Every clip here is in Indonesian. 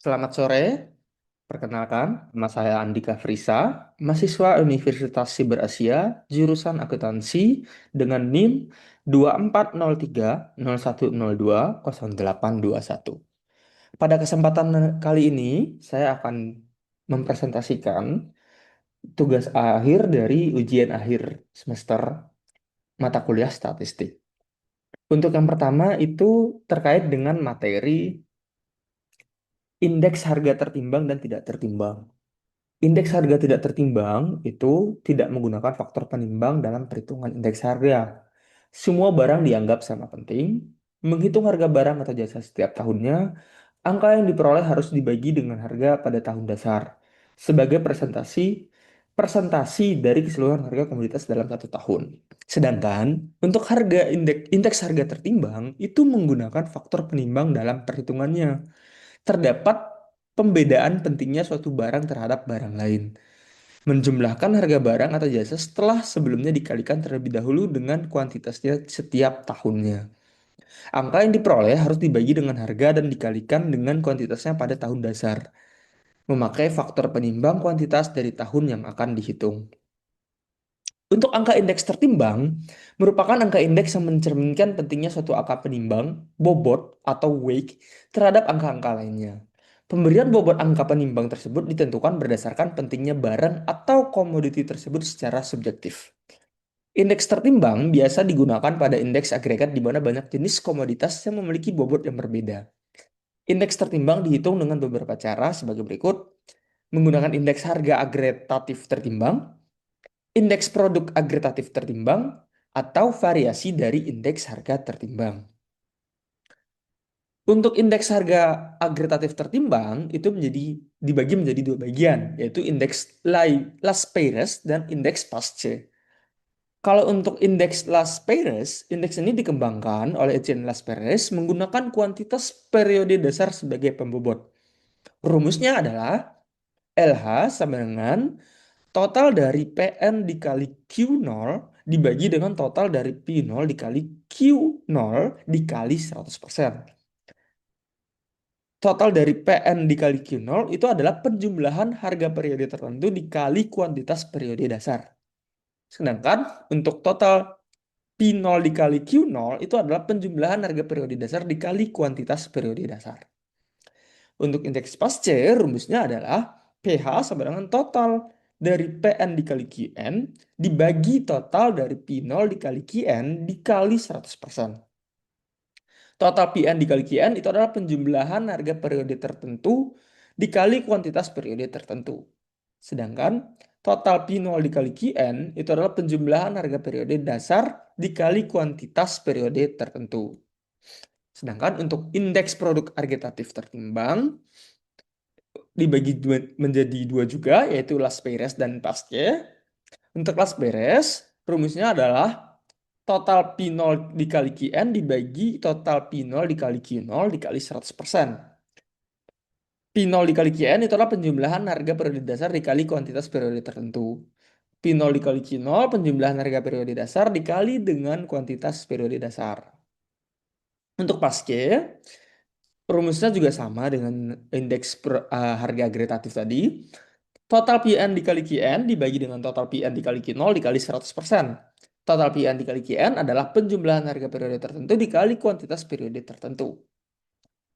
Selamat sore, perkenalkan, nama saya Andika Frisa, mahasiswa Universitas Siber Asia, jurusan akuntansi dengan NIM 240301020821. Pada kesempatan kali ini, saya akan mempresentasikan tugas akhir dari ujian akhir semester mata kuliah statistik. Untuk yang pertama itu terkait dengan materi indeks harga tertimbang dan tidak tertimbang. Indeks harga tidak tertimbang itu tidak menggunakan faktor penimbang dalam perhitungan indeks harga. Semua barang dianggap sama penting. Menghitung harga barang atau jasa setiap tahunnya, angka yang diperoleh harus dibagi dengan harga pada tahun dasar sebagai presentasi presentasi dari keseluruhan harga komoditas dalam satu tahun. Sedangkan untuk harga indeks harga tertimbang itu menggunakan faktor penimbang dalam perhitungannya. Terdapat pembedaan pentingnya suatu barang terhadap barang lain. Menjumlahkan harga barang atau jasa setelah sebelumnya dikalikan terlebih dahulu dengan kuantitasnya setiap tahunnya. Angka yang diperoleh harus dibagi dengan harga dan dikalikan dengan kuantitasnya pada tahun dasar, memakai faktor penimbang kuantitas dari tahun yang akan dihitung. Untuk angka indeks tertimbang, merupakan angka indeks yang mencerminkan pentingnya suatu angka penimbang, bobot, atau weight terhadap angka-angka lainnya. Pemberian bobot angka penimbang tersebut ditentukan berdasarkan pentingnya barang atau komoditi tersebut secara subjektif. Indeks tertimbang biasa digunakan pada indeks agregat di mana banyak jenis komoditas yang memiliki bobot yang berbeda. Indeks tertimbang dihitung dengan beberapa cara sebagai berikut: menggunakan indeks harga agretatif tertimbang, indeks produk agretatif tertimbang, atau variasi dari indeks harga tertimbang. Untuk indeks harga agretatif tertimbang itu dibagi menjadi dua bagian, yaitu indeks Las Peires dan indeks Pasce. Kalau untuk indeks Las Peires, indeks ini dikembangkan oleh Etienne Las Peires menggunakan kuantitas periode dasar sebagai pembobot. Rumusnya adalah LH sama dengan total dari PN dikali Q0 dibagi dengan total dari P0 dikali Q0 dikali 100%. Total dari PN dikali Q0 itu adalah penjumlahan harga periode tertentu dikali kuantitas periode dasar. Sedangkan untuk total P0 dikali Q0 itu adalah penjumlahan harga periode dasar dikali kuantitas periode dasar. Untuk indeks Pasce, rumusnya adalah PH sama dengan total dari PN dikali QN dibagi total dari P0 dikali QN dikali 100%. Total PN dikali QN itu adalah penjumlahan harga periode tertentu dikali kuantitas periode tertentu. Sedangkan total P0 dikali QN itu adalah penjumlahan harga periode dasar dikali kuantitas periode tertentu. Sedangkan untuk indeks produk agretatif tertimbang dibagi menjadi dua juga, yaitu Las Peires dan Pasque. Untuk Las Peires, rumusnya adalah total P0 dikali Qn dibagi total P0 dikali Q0 dikali 100%. P0 dikali Qn itu adalah penjumlahan harga periode dasar dikali kuantitas periode tertentu. P0 dikali Q0 penjumlahan harga periode dasar dikali dengan kuantitas periode dasar. Untuk Pasque, rumusnya juga sama dengan indeks harga agretatif tadi. Total PN dikali QN dibagi dengan total PN dikali Q0 dikali 100%. Total PN dikali QN adalah penjumlahan harga periode tertentu dikali kuantitas periode tertentu.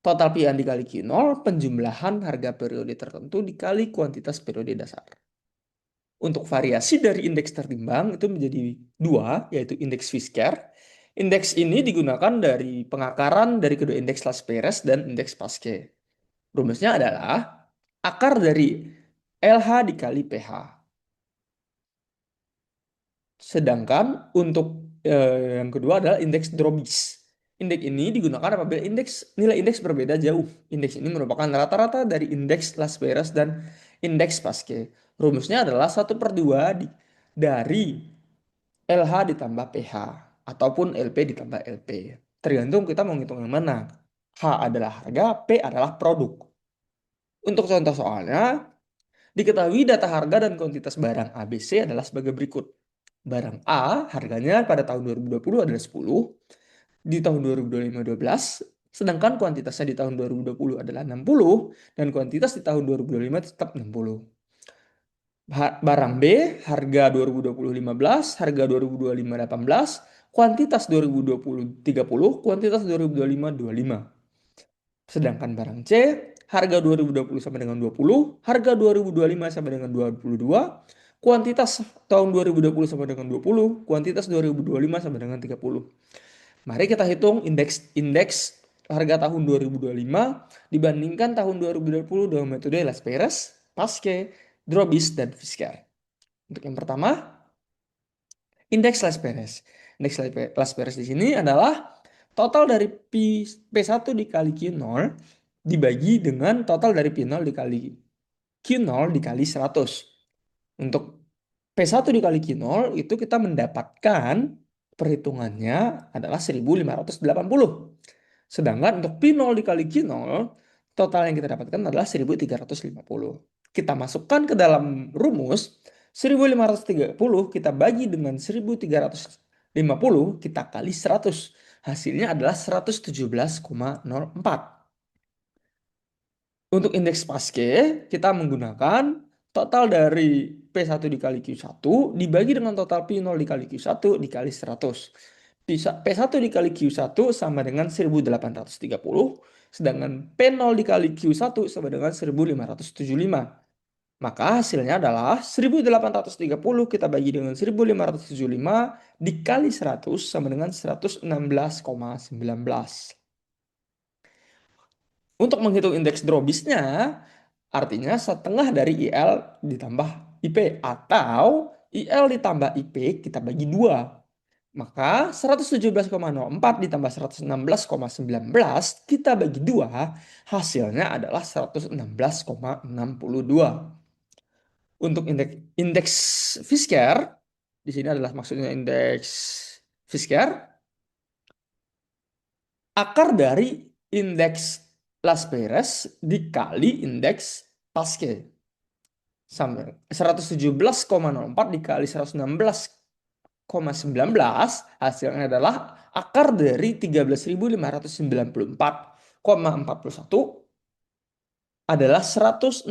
Total PN dikali Q0 penjumlahan harga periode tertentu dikali kuantitas periode dasar. Untuk variasi dari indeks tertimbang itu menjadi dua, yaitu indeks Fisker. Indeks ini digunakan dari pengakaran dari kedua indeks Las Peires dan indeks Pasque. Rumusnya adalah akar dari LH dikali PH. Sedangkan untuk yang kedua adalah indeks Drobis. Indeks ini digunakan apabila nilai indeks berbeda jauh. Indeks ini merupakan rata-rata dari indeks Las Vegas dan indeks Pasque. Rumusnya adalah 1/2 dari LH ditambah PH ataupun LP ditambah LP. Tergantung kita mau ngitung yang mana. H adalah harga, P adalah produk. Untuk contoh soalnya, diketahui data harga dan kuantitas barang ABC adalah sebagai berikut. Barang A harganya pada tahun 2020 adalah 10, di tahun 2025 12, Sedangkan kuantitasnya di tahun 2020 adalah 60 dan kuantitas di tahun 2025 tetap 60. Barang B, harga 2020 15, harga 2025 18, kuantitas 2020 30, kuantitas 2025 25. Sedangkan barang C, harga 2020 sama dengan 20, harga 2025 sama dengan 22, kuantitas tahun 2020 sama dengan 20, kuantitas 2025 sama dengan 30. Mari kita hitung indeks harga tahun 2025 dibandingkan tahun 2020 dengan metode Las Perez, Pasque, Drobis, dan Fisker. Untuk yang pertama, indeks Las Perez. Indeks Las Perez di sini adalah total dari P1 dikali Q0 dibagi dengan total dari P0 dikali Q0 dikali 100. Untuk P1 dikali Q0 itu kita mendapatkan perhitungannya adalah 1580. Sedangkan untuk P0 dikali Q0 total yang kita dapatkan adalah 1350. Kita masukkan ke dalam rumus 1530 kita bagi dengan 1350 kita kali 100. Hasilnya adalah 117,04. Untuk indeks Pasque, kita menggunakan total dari P1 dikali Q1 dibagi dengan total P0 dikali Q1 dikali 100. P1 dikali Q1 sama dengan 1830, sedangkan P0 dikali Q1 sama dengan 1575. Maka hasilnya adalah 1830 kita bagi dengan 1575 dikali 100 sama dengan 116,19. Untuk menghitung indeks Drobisnya, artinya setengah dari IL ditambah IP atau IL ditambah IP kita bagi 2. Maka 117,04 ditambah 116,19 kita bagi 2, hasilnya adalah 116,62. Untuk indeks Fisker, di sini adalah maksudnya indeks Fisker, akar dari indeks Las Perez dikali indeks Pasque. Sama 117,04 dikali 116,19 hasilnya adalah akar dari 13.594,41 adalah 116,61.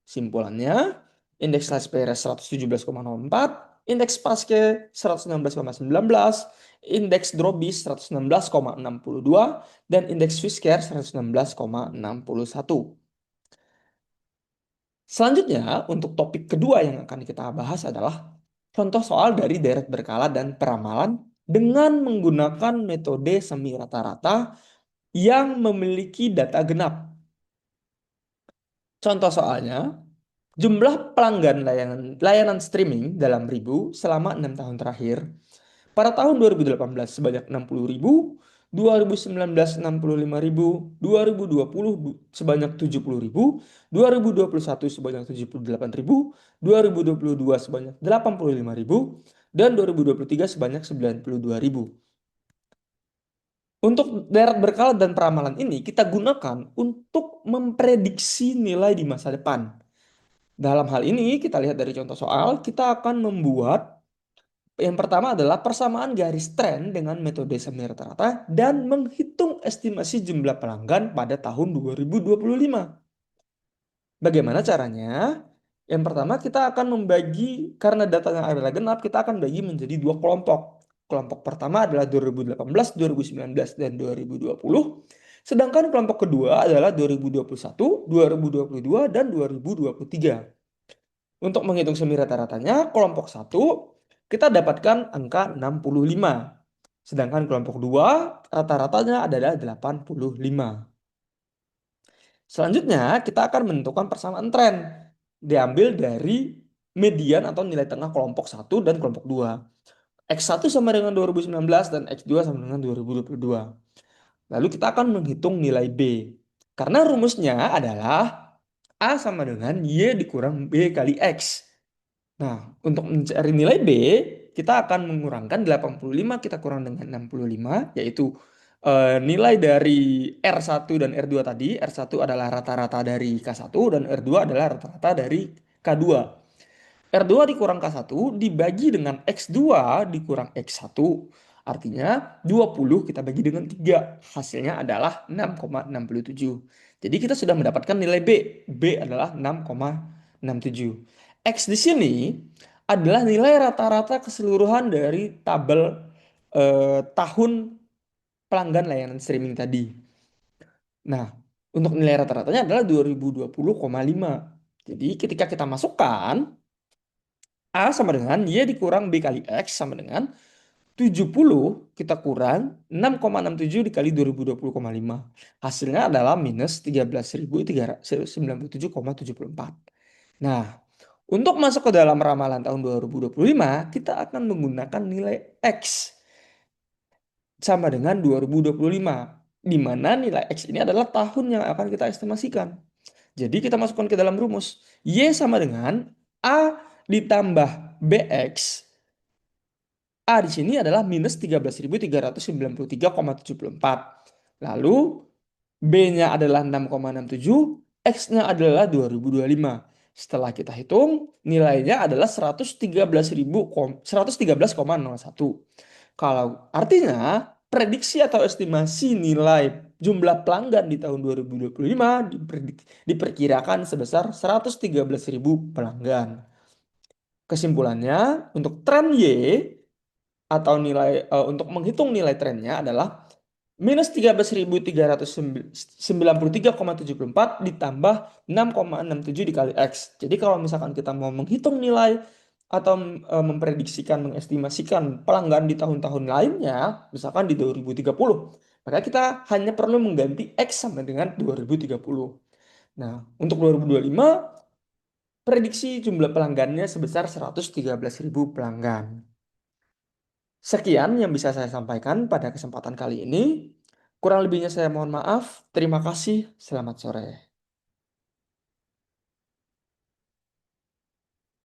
Simpulannya, indeks Las Perez 117,04, indeks Pasque 116,19, indeks Drobis 116,62, dan indeks Fisker 116,61. Selanjutnya, untuk topik kedua yang akan kita bahas adalah contoh soal dari deret berkala dan peramalan dengan menggunakan metode semi rata-rata yang memiliki data genap. Contoh soalnya, jumlah pelanggan layanan streaming dalam ribu selama 6 tahun terakhir. Pada tahun 2018 sebanyak 60.000, 2019 65.000, 2020 sebanyak 70.000, 2021 sebanyak 78.000, 2022 sebanyak 85.000, dan 2023 sebanyak 92.000. Untuk deret berkala dan peramalan ini kita gunakan untuk memprediksi nilai di masa depan. Dalam hal ini kita lihat dari contoh soal, kita akan membuat yang pertama adalah persamaan garis tren dengan metode semi rata-rata dan menghitung estimasi jumlah pelanggan pada tahun 2025. Bagaimana caranya? Yang pertama kita akan membagi, karena datanya adalah genap, kita akan bagi menjadi dua kelompok. Kelompok pertama adalah 2018, 2019, dan 2020. Sedangkan kelompok kedua adalah 2021, 2022, dan 2023. Untuk menghitung semi rata-ratanya, kelompok 1 kita dapatkan angka 65. Sedangkan kelompok 2 rata-ratanya adalah 85. Selanjutnya, kita akan menentukan persamaan tren. Diambil dari median atau nilai tengah kelompok 1 dan kelompok 2. X1 sama dengan 2019 dan X2 sama dengan 2022. Lalu kita akan menghitung nilai B. Karena rumusnya adalah A sama dengan Y dikurang B kali X. Nah, untuk mencari nilai B, kita akan mengurangkan 85 kita kurang dengan 65, yaitu nilai dari R1 dan R2 tadi. R1 adalah rata-rata dari K1 dan R2 adalah rata-rata dari K2. R2 dikurang K1 dibagi dengan X2 dikurang X1 Artinya 20 kita bagi dengan 3. Hasilnya adalah 6,67. Jadi kita sudah mendapatkan nilai B. B adalah 6,67. X di sini adalah nilai rata-rata keseluruhan dari tabel tahun pelanggan layanan streaming tadi. Nah, untuk nilai rata-ratanya adalah 2020,5. Jadi ketika kita masukkan A sama dengan Y dikurang B kali X sama dengan 70 kita kurang 6,67 dikali 2020,5. Hasilnya adalah minus 13.397,74. Nah, untuk masuk ke dalam ramalan tahun 2025, kita akan menggunakan nilai X sama dengan 2025, di mana nilai X ini adalah tahun yang akan kita estimasikan. Jadi kita masukkan ke dalam rumus. Y sama dengan A ditambah BX. A di sini adalah minus 13.393,74. Lalu B-nya adalah 6,67, X-nya adalah 2025. Setelah kita hitung, nilainya adalah 113.113,01. Kalau artinya prediksi atau estimasi nilai jumlah pelanggan di tahun 2025 diperkirakan sebesar 113.000 pelanggan. Kesimpulannya, untuk tren Y atau nilai untuk menghitung nilai trennya adalah minus 13.393,74 ditambah 6,67 dikali X. Jadi kalau misalkan kita mau menghitung nilai atau memprediksikan, mengestimasikan pelanggan di tahun-tahun lainnya, misalkan di 2030, maka kita hanya perlu mengganti X sama dengan 2030. Nah, untuk 2025, prediksi jumlah pelanggannya sebesar 113.000 pelanggan. Sekian yang bisa saya sampaikan pada kesempatan kali ini. Kurang lebihnya saya mohon maaf. Terima kasih. Selamat sore.